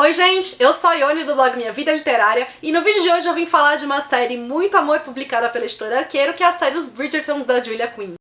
Oi gente, eu sou a Ione do blog Minha Vida Literária e no vídeo de hoje eu vim falar de uma série muito amor publicada pela editora Arqueiro, que é a série dos Bridgertons da Julia Quinn.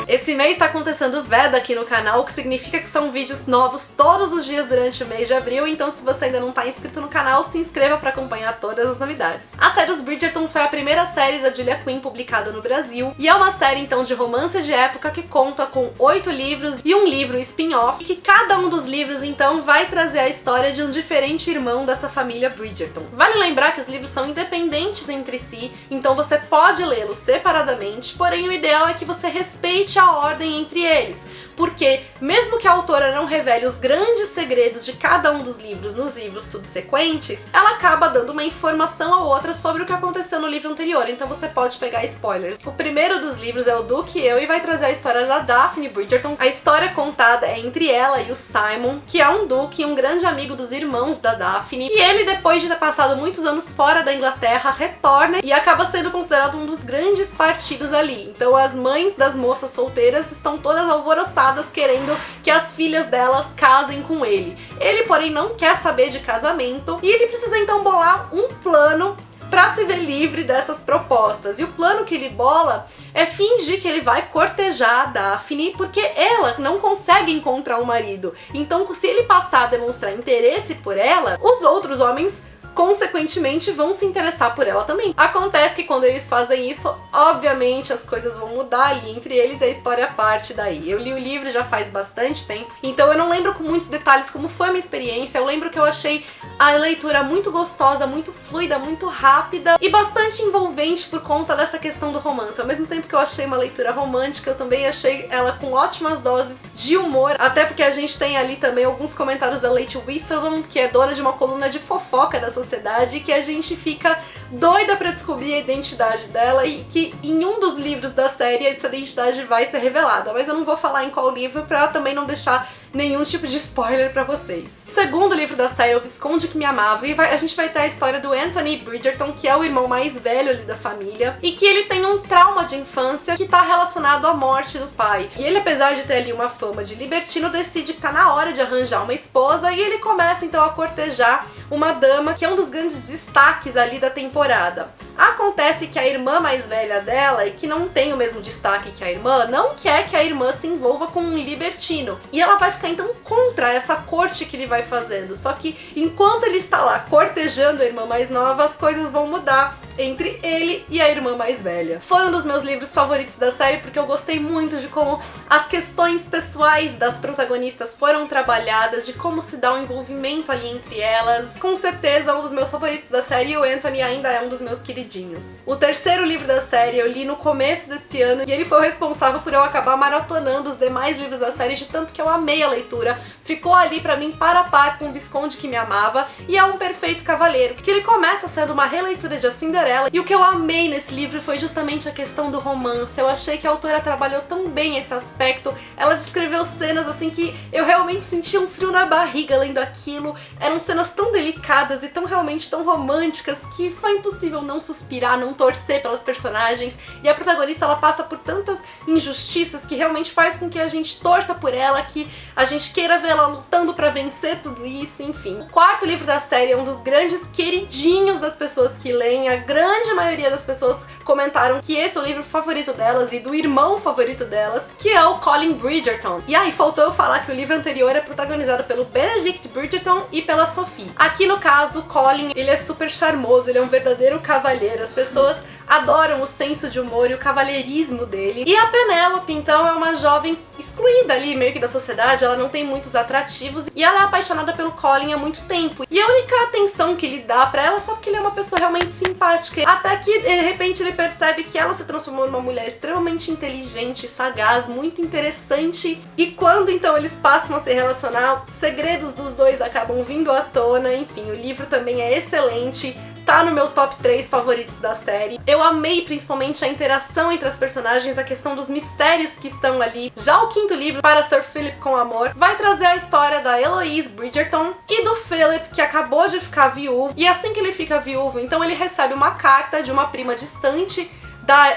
Esse mês tá acontecendo Veda aqui no canal, o que significa que são vídeos novos todos os dias durante o mês de abril, então se você ainda não tá inscrito no canal, se inscreva pra acompanhar todas as novidades. A série Os Bridgertons foi a primeira série da Julia Quinn publicada no Brasil, e é uma série então de romance de época que conta com 8 livros e um livro spin-off, e que cada um dos livros então vai trazer a história de um diferente irmão dessa família Bridgerton. Vale lembrar que os livros são independentes entre si, então você pode lê-los separadamente, porém o ideal é que você respeite a ordem entre eles, porque mesmo que a autora não revele os grandes segredos de cada um dos livros nos livros subsequentes, ela acaba dando uma informação ou outra sobre o que aconteceu no livro anterior, então você pode pegar spoilers. O primeiro dos livros é O Duque e Eu e vai trazer a história da Daphne Bridgerton. A história contada é entre ela e o Simon, que é um duque e um grande amigo dos irmãos da Daphne, e ele, depois de ter passado muitos anos fora da Inglaterra, retorna e acaba sendo considerado um dos grandes partidos ali. Então as mães das moças solteiras estão todas alvoroçadas querendo que as filhas delas casem com ele. Ele, porém, não quer saber de casamento e ele precisa então bolar um plano para se ver livre dessas propostas. E o plano que ele bola é fingir que ele vai cortejar a Daphne, porque ela não consegue encontrar um marido. Então, se ele passar a demonstrar interesse por ela, os outros homens consequentemente vão se interessar por ela também. Acontece que quando eles fazem isso, obviamente as coisas vão mudar ali entre eles e a história parte daí. Eu li o livro já faz bastante tempo, então eu não lembro com muitos detalhes como foi a minha experiência. Eu lembro que eu achei a leitura muito gostosa, muito fluida, muito rápida e bastante envolvente por conta dessa questão do romance. Ao mesmo tempo que eu achei uma leitura romântica, eu também achei ela com ótimas doses de humor, até porque a gente tem ali também alguns comentários da Lady Whistledown, que é dona de uma coluna de fofoca da sociedade, que a gente fica doida pra descobrir a identidade dela e que em um dos livros da série essa identidade vai ser revelada, mas eu não vou falar em qual livro pra também não deixar nenhum tipo de spoiler pra vocês. O segundo livro da série é O Visconde que Me Amava, e a gente vai ter a história do Anthony Bridgerton, que é o irmão mais velho ali da família, e que ele tem um trauma de infância que tá relacionado à morte do pai. E ele, apesar de ter ali uma fama de libertino, decide que tá na hora de arranjar uma esposa, e ele começa então a cortejar uma dama que é um dos grandes destaques ali da temporada. Acontece que a irmã mais velha dela, e que não tem o mesmo destaque que a irmã, não quer que a irmã se envolva com um libertino. E ela vai ficar então contra essa corte que ele vai fazendo. Só que enquanto ele está lá cortejando a irmã mais nova, as coisas vão mudar entre ele e a irmã mais velha. Foi um dos meus livros favoritos da série porque eu gostei muito de como as questões pessoais das protagonistas foram trabalhadas, de como se dá um envolvimento ali entre elas. Com certeza um dos meus favoritos da série, e o Anthony ainda é um dos meus queridinhos. O terceiro livro da série eu li no começo desse ano e ele foi o responsável por eu acabar maratonando os demais livros da série, de tanto que eu amei a leitura. Ficou ali pra mim par a par com O Visconde que Me Amava, e é um perfeito cavalheiro, que ele começa sendo uma releitura de A Cinderela. E o que eu amei nesse livro foi justamente a questão do romance. Eu achei que a autora trabalhou tão bem esse aspecto. Ela descreveu cenas assim que eu realmente senti um frio na barriga lendo aquilo. Eram cenas tão delicadas e realmente tão românticas que foi impossível não suspirar, não torcer pelas personagens. E a protagonista, ela passa por tantas injustiças que realmente faz com que a gente torça por ela, que a gente queira ver ela lutando pra vencer tudo isso, enfim. O quarto livro da série é um dos grandes queridinhos das pessoas que leem. A grande maioria das pessoas comentaram que esse é o livro favorito delas e do irmão favorito delas, que é o Colin Bridgerton. E aí, faltou eu falar que o livro anterior é protagonizado pelo Benedict Bridgerton e pela Sophie. Aqui, no caso, o Colin, ele é super charmoso, ele é um verdadeiro cavalheiro. As pessoas adoram o senso de humor e o cavalheirismo dele. E a Penélope, então, é uma jovem excluída ali, meio que da sociedade, ela não tem muitos atrativos, e ela é apaixonada pelo Colin há muito tempo. E a única atenção que ele dá pra ela é só porque ele é uma pessoa realmente simpática. Até que, de repente, ele percebe que ela se transformou numa mulher extremamente inteligente, sagaz, muito interessante. E quando, então, eles passam a se relacionar, os segredos dos dois acabam vindo à tona. Enfim, o livro também é excelente. Tá no meu top 3 favoritos da série. Eu amei principalmente a interação entre as personagens, a questão dos mistérios que estão ali. Já o quinto livro, Para Sir Philip com Amor, vai trazer a história da Eloise Bridgerton e do Philip, que acabou de ficar viúvo. E assim que ele fica viúvo, então ele recebe uma carta de uma prima distante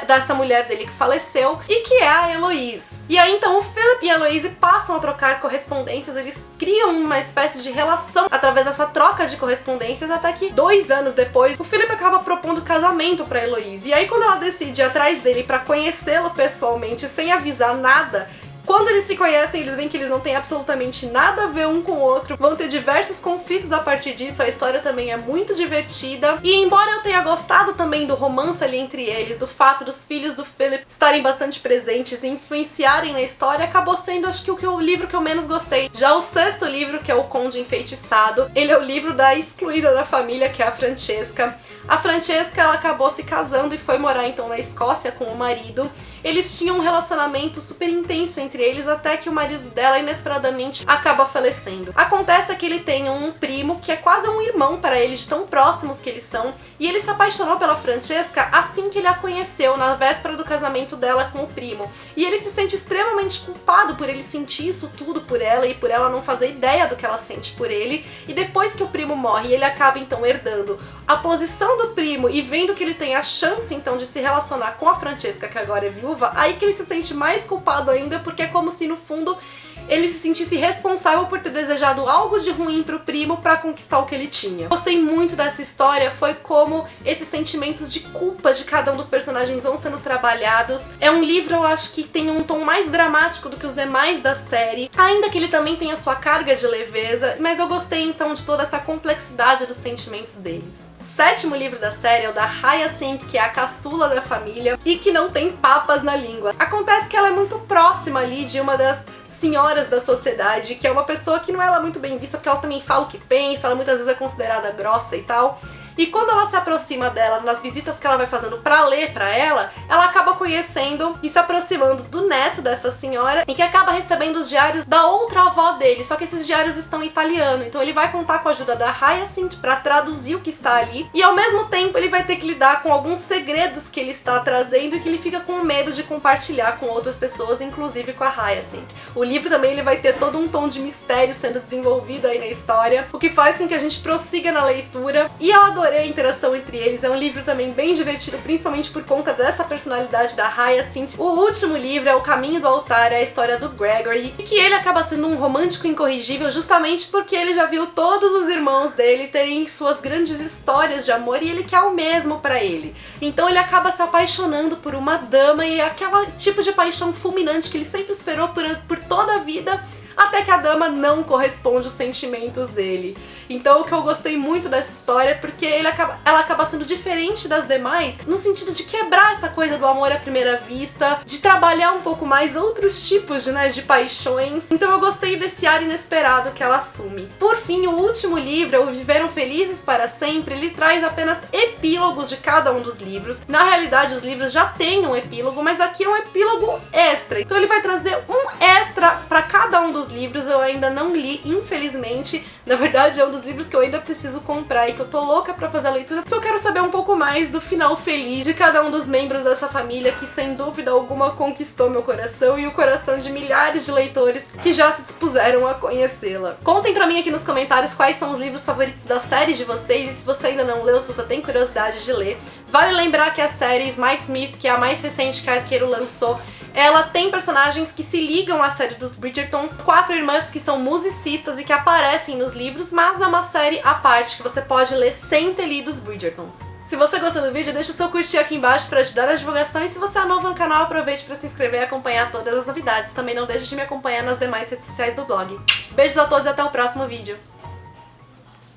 dessa mulher dele que faleceu, e que é a Heloise. E aí então o Philip e a Heloise passam a trocar correspondências, eles criam uma espécie de relação através dessa troca de correspondências, até que 2 anos depois o Philip acaba propondo casamento pra Heloise. E aí quando ela decide ir atrás dele pra conhecê-lo pessoalmente sem avisar nada, quando eles se conhecem, eles veem que eles não têm absolutamente nada a ver um com o outro, vão ter diversos conflitos a partir disso, a história também é muito divertida. E embora eu tenha gostado também do romance ali entre eles, do fato dos filhos do Philip estarem bastante presentes e influenciarem na história, acabou sendo, acho que, o livro que eu menos gostei. Já o 6º livro, que é O Conde Enfeitiçado, ele é o livro da excluída da família, que é a Francesca. A Francesca, ela acabou se casando e foi morar então na Escócia com o marido. Eles tinham um relacionamento super intenso entre eles, até que o marido dela inesperadamente acaba falecendo. Acontece que ele tem um primo que é quase um irmão para ele, de tão próximos que eles são, e ele se apaixonou pela Francesca assim que ele a conheceu, na véspera do casamento dela com o primo. E ele se sente extremamente culpado por ele sentir isso tudo por ela e por ela não fazer ideia do que ela sente por ele. E depois que o primo morre, ele acaba então herdando a posição do primo e vendo que ele tem a chance então de se relacionar com a Francesca, que agora é viúva, aí que ele se sente mais culpado ainda, porque é como se no fundo ele se sentisse responsável por ter desejado algo de ruim pro primo pra conquistar o que ele tinha. Gostei muito dessa história, foi como esses sentimentos de culpa de cada um dos personagens vão sendo trabalhados. É um livro, eu acho que tem um tom mais dramático do que os demais da série, ainda que ele também tenha sua carga de leveza, mas eu gostei então de toda essa complexidade dos sentimentos deles. O 7º livro da série é o da Hyacinth, que é a caçula da família e que não tem papas na língua. Acontece que ela é muito próxima ali de uma das senhoras da sociedade, que é uma pessoa que não é lá muito bem vista, porque ela também fala o que pensa, ela muitas vezes é considerada grossa e tal. E quando ela se aproxima dela, nas visitas que ela vai fazendo pra ler pra ela acaba conhecendo e se aproximando do neto dessa senhora, e que acaba recebendo os diários da outra avó dele, só que esses diários estão em italiano, então ele vai contar com a ajuda da Hyacinth pra traduzir o que está ali, e ao mesmo tempo ele vai ter que lidar com alguns segredos que ele está trazendo e que ele fica com medo de compartilhar com outras pessoas, inclusive com a Hyacinth. O livro também ele vai ter todo um tom de mistério sendo desenvolvido aí na história, o que faz com que a gente prossiga na leitura, e eu adorei a interação entre eles. É um livro também bem divertido, principalmente por conta dessa personalidade da Hyacinth. O último livro é O Caminho do Altar, é a história do Gregory, e que ele acaba sendo um romântico incorrigível justamente porque ele já viu todos os irmãos dele terem suas grandes histórias de amor e ele quer o mesmo pra ele. Então ele acaba se apaixonando por uma dama, e é aquele tipo de paixão fulminante que ele sempre esperou por toda a vida, até que a dama não corresponde aos sentimentos dele. Então o que eu gostei muito dessa história é porque ela acaba sendo diferente das demais, no sentido de quebrar essa coisa do amor à primeira vista, de trabalhar um pouco mais outros tipos de paixões. Então eu gostei desse ar inesperado que ela assume. Por fim, o último livro, O Viveram Felizes para Sempre, ele traz apenas epílogos de cada um dos livros. Na realidade, os livros já têm um epílogo, mas aqui é um epílogo extra. Então ele vai trazer um extra para cada um dos livros. Eu ainda não li, infelizmente. Na verdade, é um dos livros que eu ainda preciso comprar e que eu tô louca pra fazer a leitura, porque eu quero saber um pouco mais do final feliz de cada um dos membros dessa família, que sem dúvida alguma conquistou meu coração e o coração de milhares de leitores que já se dispuseram a conhecê-la. Contem pra mim aqui nos comentários quais são os livros favoritos da série de vocês, e se você ainda não leu, se você tem curiosidade de ler. Vale lembrar que a série Smite/Smith, que é a mais recente que a Arqueiro lançou, ela tem personagens que se ligam à série dos Bridgertons, 4 irmãs que são musicistas e que aparecem nos livros, mas é uma série à parte que você pode ler sem ter lido os Bridgertons. Se você gostou do vídeo, deixa o seu curtir aqui embaixo para ajudar na divulgação, e se você é novo no canal, aproveite para se inscrever e acompanhar todas as novidades. Também não deixe de me acompanhar nas demais redes sociais do blog. Beijos a todos e até o próximo vídeo!